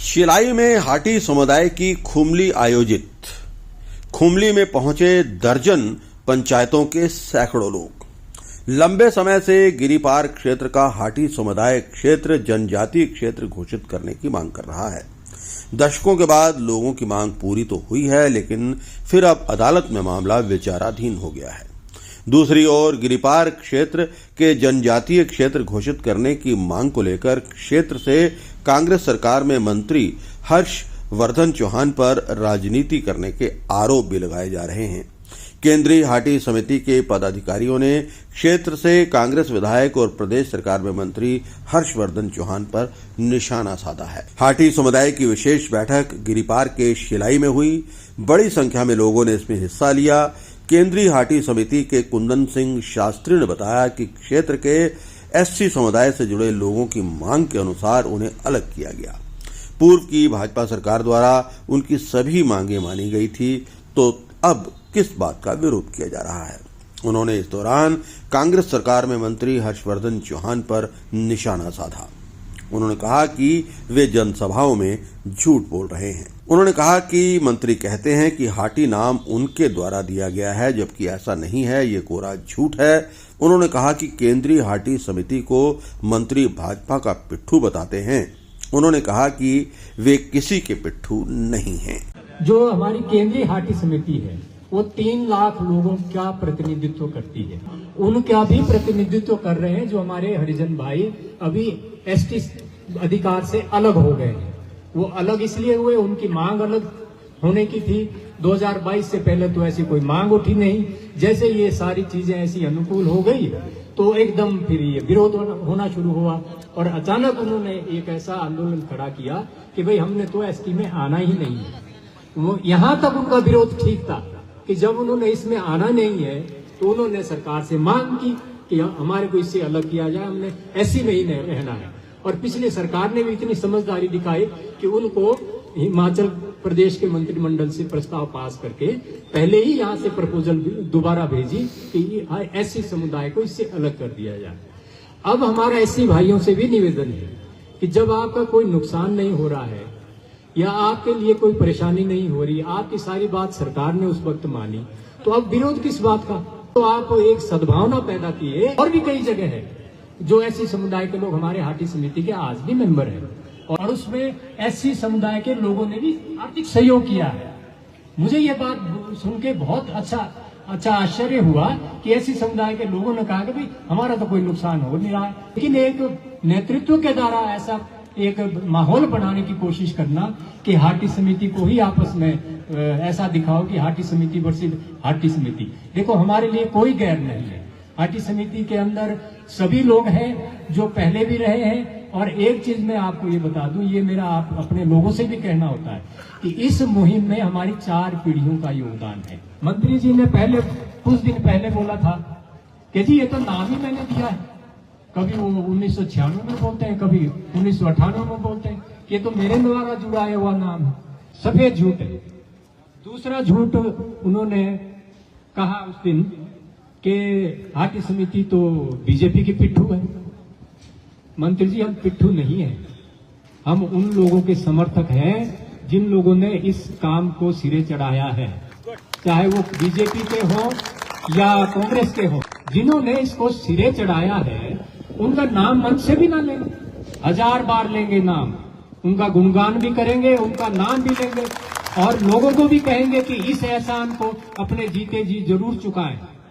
शिलाई में हाटी समुदाय की खुमली आयोजित। खुमली में पहुंचे दर्जन पंचायतों के सैकड़ों लोग। लंबे समय से गिरिपार क्षेत्र का हाटी समुदाय क्षेत्र जनजातीय क्षेत्र घोषित करने की मांग कर रहा है। दशकों के बाद लोगों की मांग पूरी तो हुई है, लेकिन फिर अब अदालत में मामला विचाराधीन हो गया है। दूसरी ओर गिरिपार क्षेत्र के जनजातीय क्षेत्र घोषित करने की मांग को लेकर क्षेत्र से कांग्रेस सरकार में मंत्री हर्षवर्धन चौहान पर राजनीति करने के आरोप भी लगाए जा रहे हैं। केंद्रीय हाटी समिति के पदाधिकारियों ने क्षेत्र से कांग्रेस विधायक और प्रदेश सरकार में मंत्री हर्षवर्धन चौहान पर निशाना साधा है। हाटी समुदाय की विशेष बैठक गिरिपार के शिलाई में हुई। बड़ी संख्या में लोगों ने इसमें हिस्सा लिया। केंद्रीय हाटी समिति के कुंदन सिंह शास्त्री ने बताया कि क्षेत्र के एससी समुदाय से जुड़े लोगों की मांग के अनुसार उन्हें अलग किया गया। पूर्व की भाजपा सरकार द्वारा उनकी सभी मांगें मानी गई थी, तो अब किस बात का विरोध किया जा रहा है। उन्होंने इस दौरान कांग्रेस सरकार में मंत्री हर्षवर्धन चौहान पर निशाना साधा। उन्होंने कहा कि वे जनसभाओं में झूठ बोल रहे हैं। उन्होंने कहा कि मंत्री कहते हैं कि हाटी नाम उनके द्वारा दिया गया है, जबकि ऐसा नहीं है, ये कोरा झूठ है। उन्होंने कहा कि केंद्रीय हाटी समिति को मंत्री भाजपा का पिट्ठू बताते हैं। उन्होंने कहा कि वे किसी के पिट्ठू नहीं हैं। जो हमारी केंद्रीय हाटी समिति है वो 3 लाख लोगों का प्रतिनिधित्व करती है। उनका भी प्रतिनिधित्व कर रहे हैं जो हमारे हरिजन भाई अभी एसटी अधिकार से अलग हो गए हैं। वो अलग इसलिए हुए, उनकी मांग अलग होने की थी। 2022 से पहले तो ऐसी कोई मांग उठी नहीं। जैसे ये सारी चीजें ऐसी अनुकूल हो गई तो एकदम फिर ये विरोध होना शुरू हुआ और अचानक उन्होंने एक ऐसा आंदोलन खड़ा किया कि भाई हमने तो एसटी में आना ही नहीं है। वो यहाँ तक उनका विरोध ठीक था कि जब उन्होंने इसमें आना नहीं है तो उन्होंने सरकार से मांग की कि हमारे को इससे अलग किया जाए, हमने ऐसी में ही रहना है। और पिछली सरकार ने भी इतनी समझदारी दिखाई कि उनको हिमाचल प्रदेश के मंत्रिमंडल से प्रस्ताव पास करके पहले ही यहाँ से प्रपोजल दोबारा भेजी कि एससी समुदाय को इससे अलग कर दिया जाए। अब हमारा एससी भाइयों से भी निवेदन है कि जब आपका कोई नुकसान नहीं हो रहा है या आपके लिए कोई परेशानी नहीं हो रही, आपकी सारी बात सरकार ने उस वक्त मानी, तो अब विरोध किस बात का। तो आप एक सद्भावना पैदा किए। और भी कई जगह है जो एससी समुदाय के लोग हमारे हाटी समिति के आज भी मेंबर हैं और उसमें एससी समुदाय के लोगों ने भी आर्थिक सहयोग किया है। मुझे ये बात सुन के बहुत अच्छा आश्चर्य हुआ कि एससी समुदाय के लोगों ने कहा कि भाई हमारा तो कोई नुकसान हो नहीं रहा है, लेकिन एक नेतृत्व के द्वारा ऐसा एक माहौल बनाने की कोशिश करना कि हाटी समिति को ही आपस में ऐसा दिखाओ कि हाटी समिति वर्सेस हाटी समिति। देखो, हमारे लिए कोई गैर नहीं है। हाटी समिति के अंदर सभी लोग हैं जो पहले भी रहे हैं। और एक चीज मैं आपको ये बता दूं, ये मेरा आप अपने लोगों से भी कहना होता है कि इस मुहिम में हमारी 4 पीढ़ियों का योगदान है। मंत्री जी ने पहले कुछ दिन पहले बोला था कि जी ये तो नाम ही मैंने दिया है। कभी वो 1996 में बोलते हैं, कभी 1998 में बोलते हैं। ये तो मेरे द्वारा जुड़ाया हुआ नाम है। सफेद झूठ है। दूसरा झूठ उन्होंने कहा उस दिन कि हाटी समिति तो बीजेपी की पिट्ठू है। मंत्री जी, हम पिट्ठू नहीं है। हम उन लोगों के समर्थक हैं जिन लोगों ने इस काम को सिरे चढ़ाया है, चाहे वो बीजेपी के हो या कांग्रेस के हो। जिन्होंने इसको सिरे चढ़ाया है उनका नाम मन से भी ना लेंगे, 1000 बार लेंगे नाम, उनका गुणगान भी करेंगे, उनका नाम भी लेंगे और लोगों को भी कहेंगे कि इस एहसान को अपने जीते जी जरूर चुकाएं।